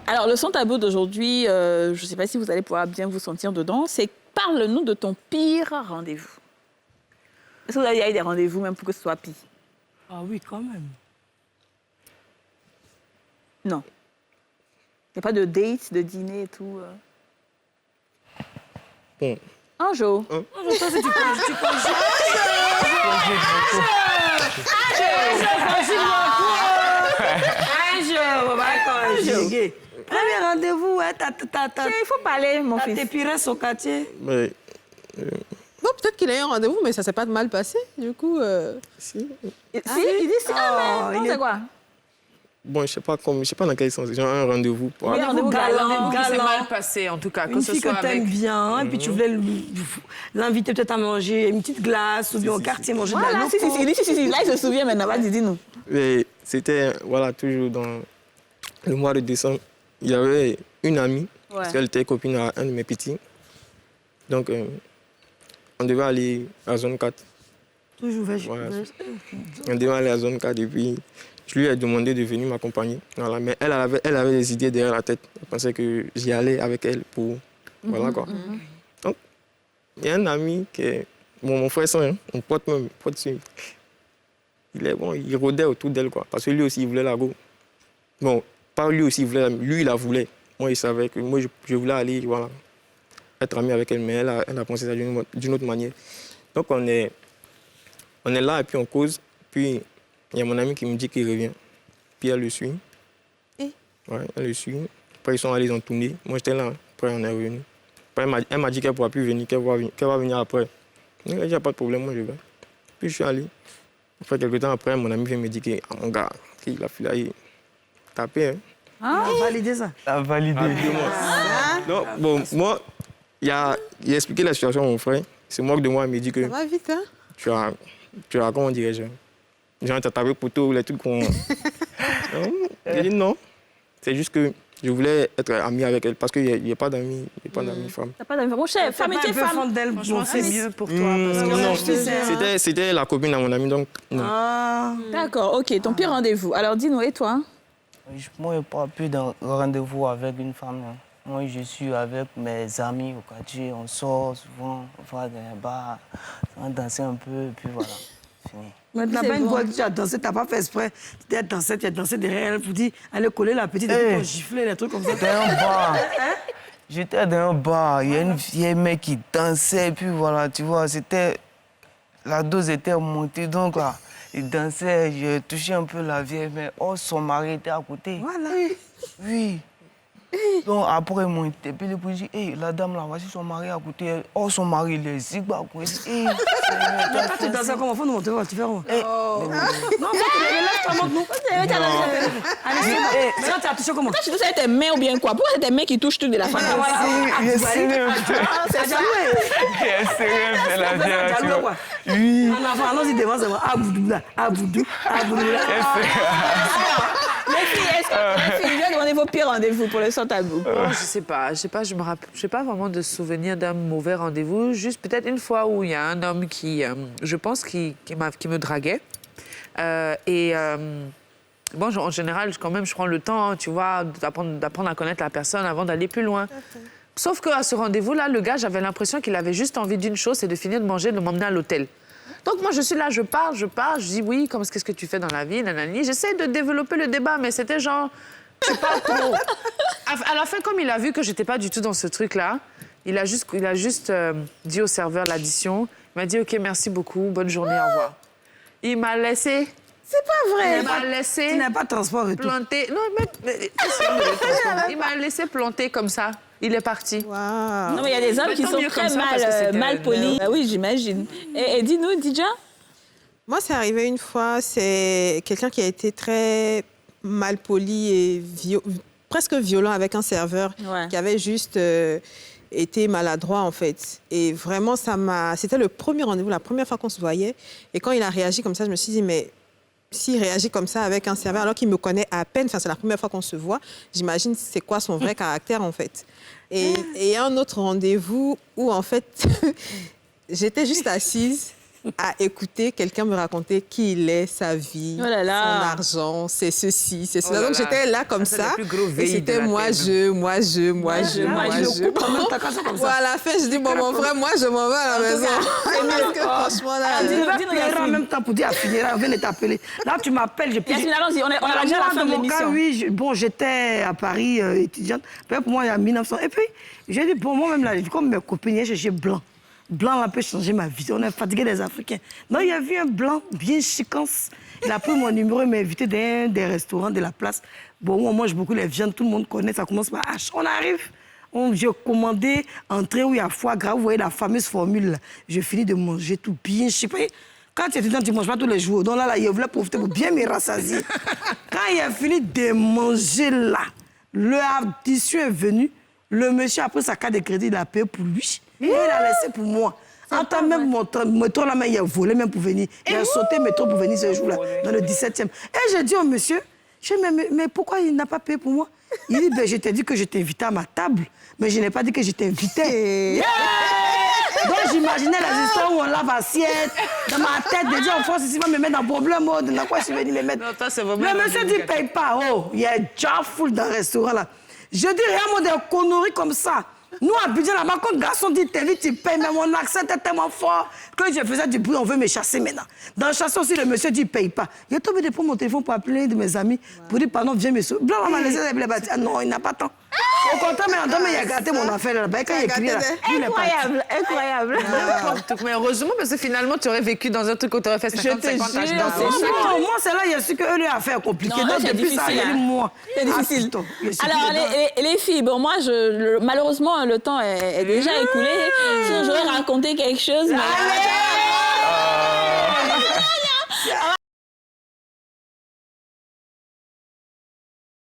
Alors, le son tabou d'aujourd'hui, je ne sais pas si vous allez pouvoir bien vous sentir dedans, c'est parle-nous de ton pire rendez-vous. Est-ce que vous avez eu des rendez-vous même pour que ce soit pire? Ah oui, quand même. Non. Il n'y a pas de date, de dîner et tout. Bon. Un jour. Toi, si tu peux Premier rendez-vous, ouais, Il faut parler, mon fils. t'es piré au quartier. Mais, Non, peut-être qu'il a eu un rendez-vous, mais ça s'est pas mal passé. Du coup, si. Si, il dit si. Ah, mais non, c'est quoi? Bon, je sais pas dans quel sens. J'ai un rendez-vous. Pour... Oui, rendez-vous galant. Rendez-vous qui s'est mal passé, en tout cas, que Une ce fille soit que t'aimes avec... bien, et puis tu voulais l'inviter peut-être à manger une petite glace, ou bien au quartier manger de la Voilà, loco. si. Là, il se souvient maintenant. Vas-y, dis-nous. Mais c'était, voilà, toujours dans le mois de décembre. Il y avait une amie, parce qu'elle était copine à un de mes petits. Donc, on devait aller à la zone 4. Toujours Voilà. On devait aller à la zone 4 et puis je lui ai demandé de venir m'accompagner. Voilà. Mais elle avait des idées derrière la tête. Elle pensait que j'y allais avec elle pour... Voilà quoi. Donc, il y a un ami qui est... Bon, mon frère, hein, mon pote même, il est bon, il rôdait autour d'elle quoi. Parce que lui aussi, il voulait la go. Bon, pas lui aussi, il voulait, lui, il la voulait. Moi, il savait que moi, je voulais aller, voilà, être ami avec elle, mais elle a pensé ça d'une autre manière. Donc, on est là et puis on cause. Puis, il y a mon ami qui me dit qu'il revient. Puis, elle le suit. Et? Ouais, elle le suit. Après, ils sont allés, ils ont tourné. Moi, j'étais là. Après, on est revenu. Après, elle m'a dit qu'elle ne pourra plus venir, qu'elle va venir après. Il n'y a pas de problème, moi, je vais. Puis, je suis allé. Après, quelques temps après, mon ami vient me dire que, ah, mon gars, il a filé taper. Hein. Ah, validé ça. T'as validé. Donc, bon, moi, il a expliqué la situation à mon frère. C'est moi de moi, il me dit que ça va vite, hein? tu as comment dirais-je, genre, tu as tapé pour tout, les trucs qu'on... J'ai dit non. C'est juste que je voulais être ami avec elle parce qu'il n'y a pas d'amis femmes. T'as pas d'amis. Mon cher, femme et femme. Franchement, c'est mieux pour toi. Non, c'était la copine à mon ami, donc non. Ah. D'accord, ok. Ton pire rendez-vous. Alors, dis-nous, et toi? Moi, je ne parle plus d'un rendez-vous avec une femme. Hein. Moi, je suis avec mes amis au quartier. On sort souvent, on va dans les bars, on va danser un peu, et puis voilà, fini. Mais tu n'as pas une voix que tu as dansé, tu n'as pas fait exprès. Tu as dansé derrière elle pour dire, allez coller la petite, et puis on giflait, les trucs comme ça. J'étais dans un bar. J'étais dans un bar. Il y a une vieille mec qui dansait, et puis voilà, tu vois, c'était... La dose était montée, donc là, il dansait, j'ai touché un peu la vieille, mais oh, son mari était à côté. Voilà. Oui. Donc après, ils m'ont interpellé pour dire, hey, la dame là, voici son mari à côté. Oh, son mari, il est zigba. Hey, Mais toi, tu dansais comme enfant, nous, on te voit, tu fais comment? Non, relève-toi, montre-nous. Allez, c'est bon. Maintenant, tu as touché comment? Toi, tu touches avec tes mains ou bien quoi? Pourquoi c'est tes mains qui touchent tout de la famille? il est sérieux. C'est la jaloux. Il est sérieux, c'est la C'est la jaloux, quoi. Oui. En enfant, allons-y devant, c'est moi. Aboudou, là. Aboudou, aboudou, là. Les filles, est-ce que les filles, viens demander vos pires rendez-vous pour le son tabou? Je sais pas, je me rappelle, je sais pas vraiment de souvenir d'un mauvais rendez-vous. Juste peut-être une fois où il y a un homme qui, je pense, qui me draguait. Bon, en général, quand même, je prends le temps, tu vois, d'apprendre à connaître la personne avant d'aller plus loin. Sauf qu'à ce rendez-vous-là, le gars, j'avais l'impression qu'il avait juste envie d'une chose, c'est de finir de manger, de m'emmener à l'hôtel. Donc moi, je suis là, je pars, je dis oui, qu'est-ce que tu fais dans la vie, nanani. J'essaie de développer le débat, mais c'était genre, je parle trop. À la fin, comme il a vu que j'étais pas du tout dans ce truc-là, il a juste dit au serveur l'addition. Il m'a dit, OK, merci beaucoup, bonne journée, au revoir. Il m'a laissé... C'est pas vrai. Il m'a laissé... Tu n'as pas de transport et tout. planter... Non, mais il m'a laissé planter comme ça. Il est parti. Wow. Non, mais il y a des hommes qui tant sont mieux très comme ça, parce que c'était mal polis. Oui, j'imagine. Et dis-nous, Dija? Moi, c'est arrivé une fois, c'est quelqu'un qui a été très mal poli et presque violent avec un serveur qui avait juste été maladroit, en fait. Et vraiment, c'était le premier rendez-vous, la première fois qu'on se voyait. Et quand il a réagi comme ça, je me suis dit, mais s'il réagit comme ça avec un serveur alors qu'il me connaît à peine, enfin, c'est la première fois qu'on se voit, j'imagine c'est quoi son vrai caractère, en fait. Et un autre rendez-vous où, en fait, j'étais juste assise à écouter quelqu'un me raconter qui il est, sa vie, son argent, c'est ceci, c'est cela. Donc j'étais là comme ça. Et c'était moi, je. À la fin, je dis, bon, mon frère, moi, je m'en vais à la maison. Parce que franchement, là... Tu en même temps pour dire à Finira, viens de t'appeler. Là, tu m'appelles, je peux... Yasmine, allons-y, on a déjà la fin de l'émission. Oui, bon, j'étais à Paris, étudiante. Pour moi, il y a 1900. Et puis, j'ai dit, bon, moi-même, là, comme mes copines, j'ai blanc. Blanc, là, peut changer ma vie. On est fatigué des Africains. Donc, il y a vu un blanc bien chicance. Il a pris mon numéro, il m'a invité dans des restaurants de la place. Bon, on mange beaucoup les viandes, tout le monde connaît, ça commence par H. On arrive. J'ai commandé entrée où il y a foie gras. Vous voyez la fameuse formule, là. Je finis de manger tout bien. Je sais pas. Quand tu es étudiant, tu ne manges pas tous les jours. Donc là, il voulait profiter pour bien me rassasier. Quand il a fini de manger là, le addition est venu. Le monsieur a pris sa carte de crédit, il a payé pour lui. Et il a laissé pour moi. En temps même, mon métro, là, il a volé même pour venir. Il a sauté le métro pour venir ce jour-là, dans le 17e. Et j'ai dit au monsieur, mais pourquoi il n'a pas payé pour moi? Il dit, je t'ai dit que je t'invitais à ma table, mais je n'ai pas dit que je t'invitais. Donc j'imaginais les histoires où on lave assiette, dans ma tête, de dire en France, ici, va me mettre dans le problème, dans quoi je suis venu les mettre. Non, toi, c'est vraiment... Le monsieur dit, paye pas. Oh, il y a déjà full dans le restaurant, là. Je dis rien, moi, des conneries comme ça. Nous, à Abidjan, là-bas, quand le garçon dit, t'es vite, tu payes, mais mon accent était tellement fort que je faisais du bruit, on veut me chasser maintenant. Dans le chasseur aussi, le monsieur dit, paye pas. Il est tombé de prendre mon téléphone pour appeler un de mes amis, pour dire, pardon, viens me sauver. Blanc, on m'a laissé les bâtiments. Ah non, il n'a pas temps. Au contraire, mais il a gâté mon affaire là-bas. Quand il est crié là, incroyable, incroyable. Mais heureusement, parce que finalement, tu aurais vécu dans un truc où tu aurais fait 50-50 âge d'enfant. Non, moi, c'est là, il y a su qu'eux, leur affaire compliquée. Donc, depuis ça, il y a moi. C'est difficile. Alors, les filles, bon, moi, malheureusement, le temps est déjà écoulé. Sinon, j'aurais raconté quelque chose. Mais...